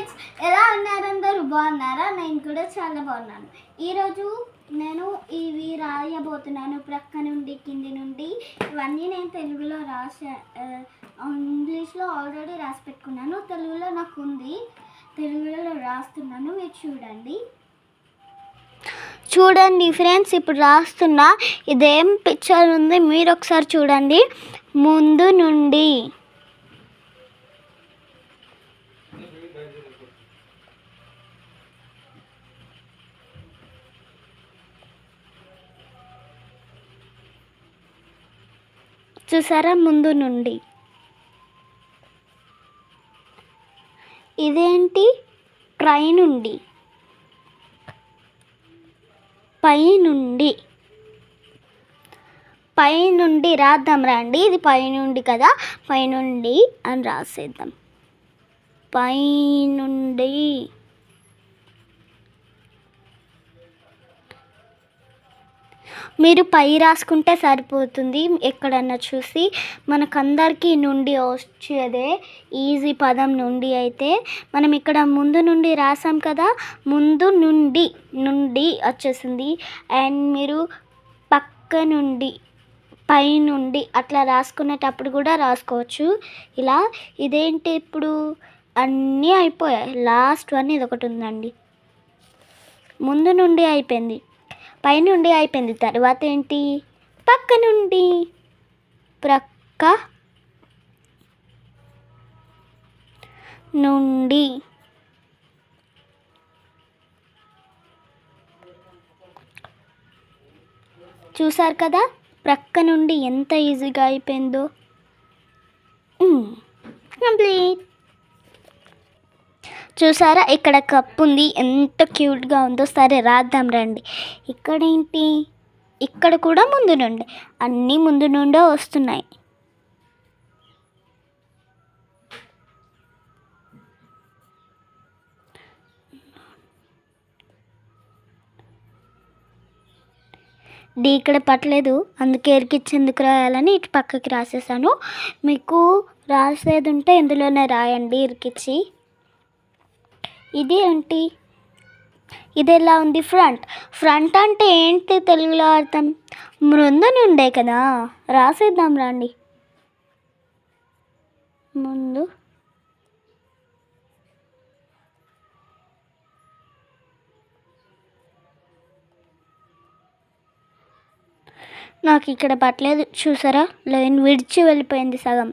Friends, ఎలా ఉన్నారు? అందరూ బాగున్నారా? నేను కూడా చాలా బాగున్నాను. ఈరోజు నేను ఇవి రాయబోతున్నాను. ప్రక్క నుండి కింది నుండి ఇవన్నీ నేను తెలుగులో ఇంగ్లీష్లో ఆల్రెడీ రాసి పెట్టుకున్నాను. తెలుగులో నాకు ఉంది, తెలుగులో రాస్తున్నాను. మీరు చూడండి ఫ్రెండ్స్, ఇప్పుడు రాస్తున్నా. ఇదేం పిక్చర్ ఉంది మీరు ఒకసారి చూడండి. ముందు నుండి చూసారా? ముందు నుండి. ఇదేంటి? పైనుండి. పైనుండి పైనుండి రాద్దాం రండి. ఇది పైనుండి కదా, పైనుండి అని రాసేద్దాం. పైనుండి. మీరు పై రాసుకుంటే సరిపోతుంది. ఎక్కడన్నా చూసి మనకందరికీ నుండి వచ్చేదే ఈజీ పదం. నుండి అయితే మనం ఇక్కడ ముందు నుండి రాసాం కదా, ముందు నుండి నుండి వచ్చేసింది. అండ్ మీరు పక్క నుండి, పై నుండి అట్లా రాసుకునేటప్పుడు కూడా రాసుకోవచ్చు ఇలా. ఇదేంటి ఇప్పుడు? అన్నీ అయిపోయాయి. లాస్ట్ వన్ ఇది ఒకటి ఉందండి. ముందు నుండి అయిపోయింది, పైనుండి అయిపోయింది. తర్వాత ఏంటి? పక్క నుండి. ప్రక్క నుండి. చూసారు కదా, ప్రక్క నుండి ఎంత ఈజీగా అయిపోయిందో. కంప్లీట్. చూసారా? ఇక్కడ కప్ ఉంది, ఎంత క్యూట్గా ఉందో. సరే రాద్దాం రండి. ఇక్కడేంటి? ఇక్కడ కూడా ముందు నుండి. అన్నీ ముందు నుండే వస్తున్నాయి. డి ఇక్కడ పట్టలేదు, అందుకే ఎరికిచ్చేందుకు రాయాలని ఇటు పక్కకి రాసేసాను. మీకు రాసేది ఉంటే ఇందులోనే రాయండి ఇరికిచ్చి. ఇది ఏంటి? ఇది ఎలా ఉంది? ఫ్రంట్ అంటే ఏంటి తెలుగులో అర్థం? ముందు నుండే కదా. రాసేద్దాం రండి. ముందు. నాకు ఇక్కడ పట్టలేదు, చూసారా? లైన్ విడిచి వెళ్ళిపోయింది సగం.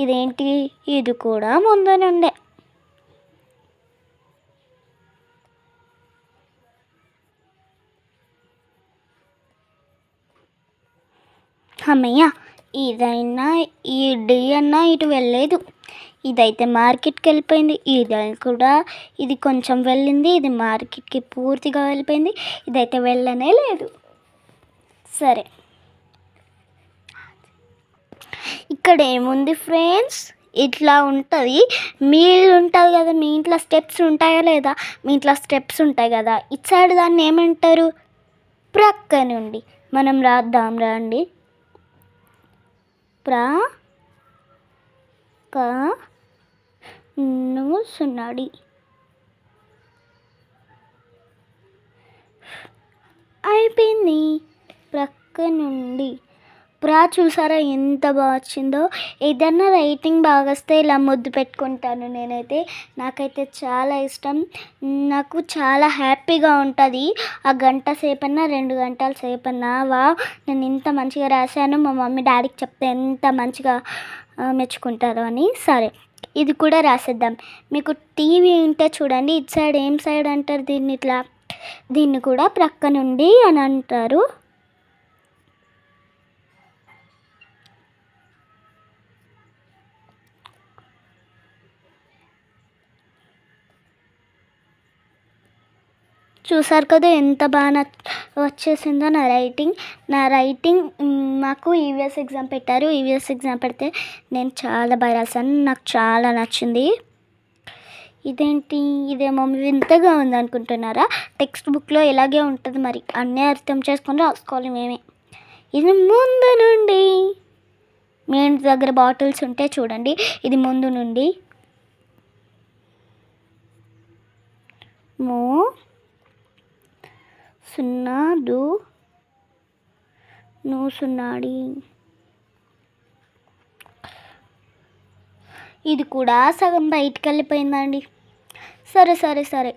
ఇదేంటి? ఇది కూడా ముందు నుండే. అమ్మయ్య, ఇదైనా ఈ డి అన్నా ఇటు వెళ్ళలేదు. ఇదైతే మార్కెట్కి వెళ్ళిపోయింది. ఇది కొంచెం వెళ్ళింది. ఇది మార్కెట్కి పూర్తిగా వెళ్ళిపోయింది. ఇదైతే వెళ్ళనే లేదు. సరే, ఇక్కడ ఏముంది ఫ్రెండ్స్? ఇట్లా ఉంటుంది. మీరు ఉంటుంది కదా, మీ ఇంట్లో స్టెప్స్ ఉంటాయా లేదా? మీ ఇంట్లో స్టెప్స్ ఉంటాయి కదా, ఇటు సైడ్ దాన్ని ఏమంటారు? ప్రక్క నుండి. మనం రాద్దాం రండి. ప్రక్క సున్నాడి. అయిపోయింది. ప్రక్క నుండి. చూసారా ఎంత బాగా వచ్చిందో? ఏదన్నా రైటింగ్ బాగా వస్తే ఇలా ముద్దు పెట్టుకుంటాను నేనైతే. నాకైతే చాలా ఇష్టం. నాకు చాలా హ్యాపీగా ఉంటుంది. ఆ గంట సేపన్నా 2 గంటల సేపన్నా నేను ఇంత మంచిగా రాశాను. మా మమ్మీ డాడీకి చెప్తే ఎంత మంచిగా మెచ్చుకుంటారు అని. సరే, ఇది కూడా రాసేద్దాం. మీకు టీవీ ఉంటే చూడండి, ఇటు సైడ్ ఏం సైడ్ అంటారు దీన్ని? ఇట్లా. దీన్ని కూడా ప్రక్క నుండి అని అంటారు. చూసారు కదా ఎంత బాగా వచ్చేసిందో నా రైటింగ్. మాకు ఈవీఎస్ ఎగ్జామ్ పెట్టారు. ఈవీఎస్ ఎగ్జామ్ పెడితే నేను చాలా బాగా రాశాను. నాకు చాలా నచ్చింది. ఇదేంటి? ఇదేమో వింతగా ఉందనుకుంటున్నారా? టెక్స్ట్ బుక్లో ఇలాగే ఉంటుంది. మరి అన్నీ అర్థం చేసుకొని రాసుకోవాలి మేమే. ఇది ముందు నుండి. మీ ఇంటి దగ్గర బాటిల్స్ ఉంటే చూడండి, ఇది ముందు నుండి. మో సున్నాడు నో సున్నాడి. ఇది కూడా సగం బయటికి వెళ్ళిపోయిందండి. సరే సరే సరే